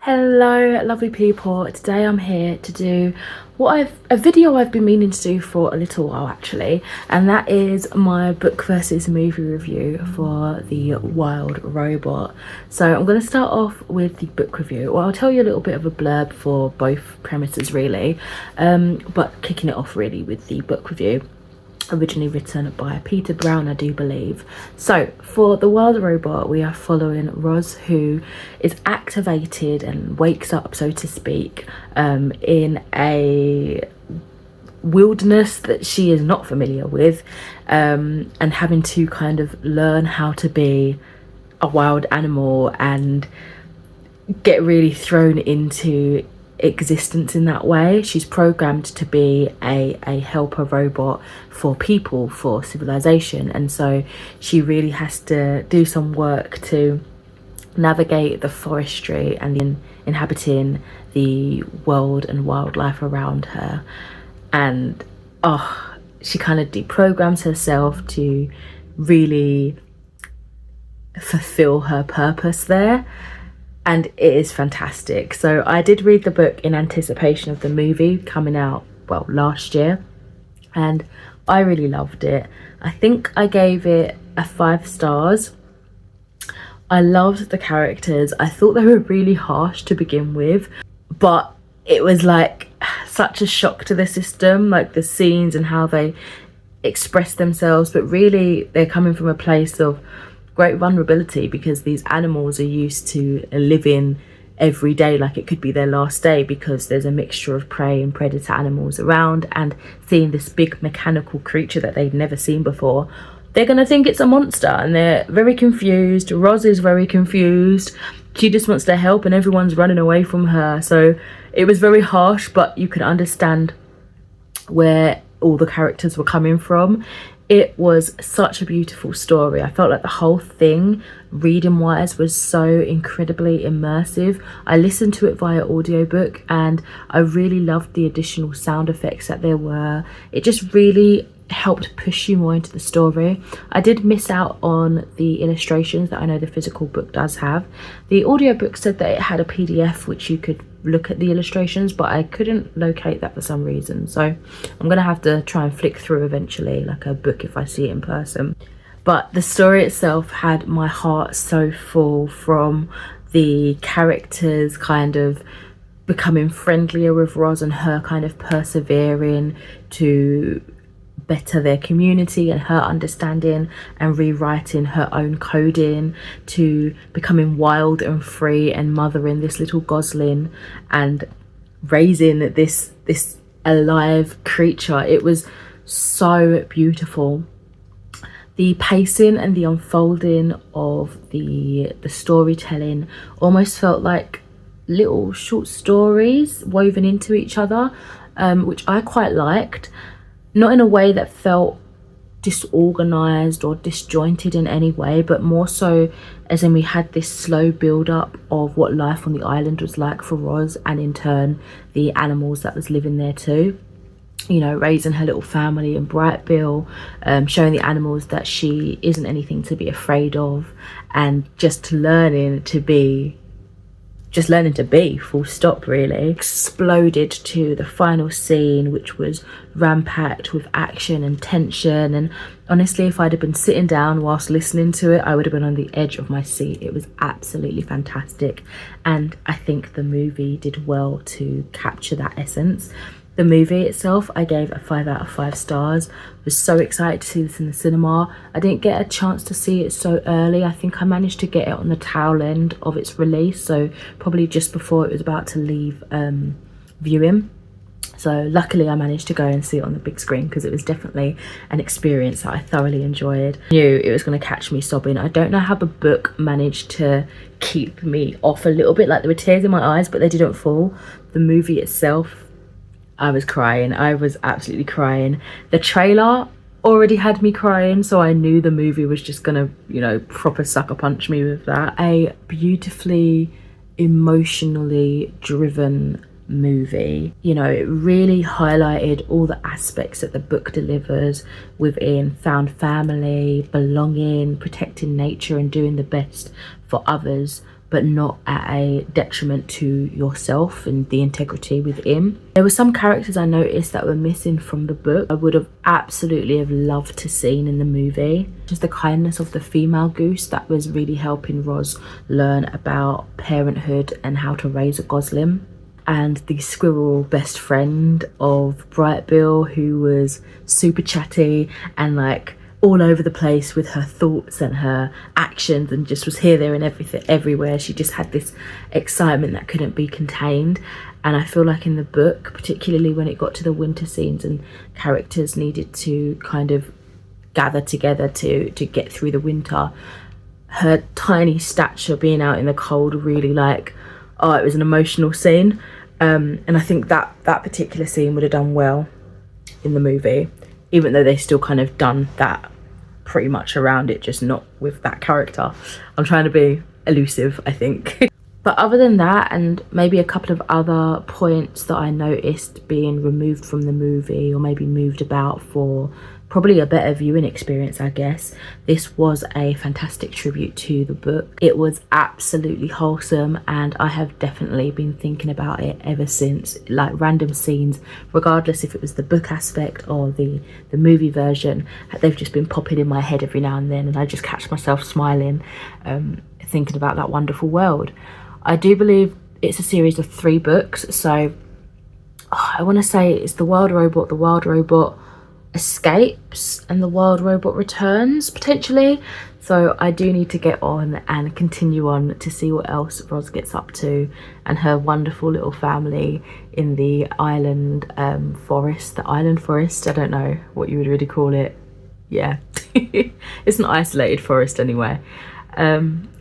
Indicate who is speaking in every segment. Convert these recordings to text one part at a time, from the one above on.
Speaker 1: Hello lovely people, today I'm here to do a video I've been meaning to do for a little while actually, and that is my book versus movie review for The Wild Robot. So I'm going to start off with the book review. Well, I'll tell you a little bit of a blurb for both premises really, but kicking it off really with the book review. Originally written by Peter Brown, I do believe. So for The Wild Robot, we are following Roz, who is activated and wakes up, so to speak, in a wilderness that she is not familiar with, and having to kind of learn how to be a wild animal and get really thrown into existence in that way. She's programmed to be a helper robot for people, for civilization, and so she really has to do some work to navigate the forestry and inhabiting the world and wildlife around her. And she kind of deprograms herself to really fulfill her purpose there, and it is fantastic. So I did read the book in anticipation of the movie coming out, well, last year, and I really loved it. I think I gave it a 5 stars. I loved the characters. I thought they were really harsh to begin with, but it was like such a shock to the system, like the scenes and how they express themselves, but really they're coming from a place of great vulnerability, because these animals are used to living every day like it could be their last day, because there's a mixture of prey and predator animals around, and seeing this big mechanical creature that they've never seen before, they're gonna think it's a monster, and they're very confused. Roz is very confused. She just wants to help and everyone's running away from her. So it was very harsh, but you can understand where all the characters were coming from. It was such a beautiful story. I felt like the whole thing, reading wise, was so incredibly immersive. I listened to it via audiobook and I really loved the additional sound effects that there were. It just really helped push you more into the story. I did miss out on the illustrations that I know the physical book does have. The audiobook said that it had a PDF which you could look at the illustrations, but I couldn't locate that for some reason, so I'm gonna have to try and flick through eventually like a book if I see it in person. But the story itself had my heart so full, from the characters kind of becoming friendlier with Roz and her kind of persevering to better their community, and her understanding and rewriting her own coding, to becoming wild and free and mothering this little gosling and raising this alive creature. It was so beautiful. The pacing and the unfolding of the storytelling almost felt like little short stories woven into each other, which I quite liked. Not in a way that felt disorganized or disjointed in any way, but more so as in we had this slow build up of what life on the island was like for Roz, and in turn the animals that was living there too. You know, raising her little family in Brightville, showing the animals that she isn't anything to be afraid of, and just learning to be full stop really. Exploded to the final scene, which was rampacked with action and tension, and honestly if I'd have been sitting down whilst listening to it, I would have been on the edge of my seat. It was absolutely fantastic, and I think the movie did well to capture that essence. The movie itself, I gave a 5 out of 5 stars. Was so excited to see this in the cinema. I didn't get a chance to see it so early. I think I managed to get it on the tail end of its release, so probably just before it was about to leave viewing. So luckily I managed to go and see it on the big screen, because it was definitely an experience that I thoroughly enjoyed. I knew it was going to catch me sobbing. I don't know how the book managed to keep me off a little bit, like there were tears in my eyes but they didn't fall. The movie itself, I was crying. I was absolutely crying. The trailer already had me crying, so I knew the movie was just gonna, you know, proper sucker punch me with that. A beautifully emotionally driven movie. You know, it really highlighted all the aspects that the book delivers within found family, belonging, protecting nature and doing the best for others, but not at a detriment to yourself and the integrity within. There were some characters I noticed that were missing from the book. I would have absolutely have loved to seen in the movie. Just the kindness of the female goose that was really helping Roz learn about parenthood and how to raise a gosling. And the squirrel best friend of Brightbill, who was super chatty and like all over the place with her thoughts and her actions, and just was here, there and everything, everywhere. She just had this excitement that couldn't be contained. And I feel like in the book, particularly when it got to the winter scenes and characters needed to kind of gather together to get through the winter, her tiny stature being out in the cold really like, oh, it was an emotional scene. And I think that particular scene would have done well in the movie, even though they still kind of done that pretty much around it, just not with that character. I'm trying to be elusive, I think. But other than that, and maybe a couple of other points that I noticed being removed from the movie, or maybe moved about for probably a better viewing experience, I guess, this was a fantastic tribute to the book. It was absolutely wholesome, and I have definitely been thinking about it ever since. Like random scenes, regardless if it was the book aspect or the movie version, they've just been popping in my head every now and then, and I just catch myself smiling, thinking about that wonderful world. I do believe it's a series of 3 books, so I want to say it's The Wild Robot, The Wild Robot Escapes, and The Wild Robot Returns, potentially. So I do need to get on and continue on to see what else Roz gets up to, and her wonderful little family in the island forest. The island forest, I don't know what you would really call it. Yeah, it's an isolated forest anyway.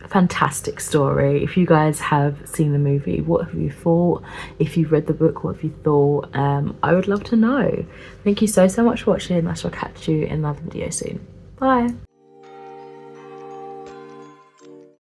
Speaker 1: Fantastic story. If you guys have seen the movie, what have you thought? If you've read the book, what have you thought? I would love to know. Thank you so much for watching. I shall catch you in another video soon. Bye.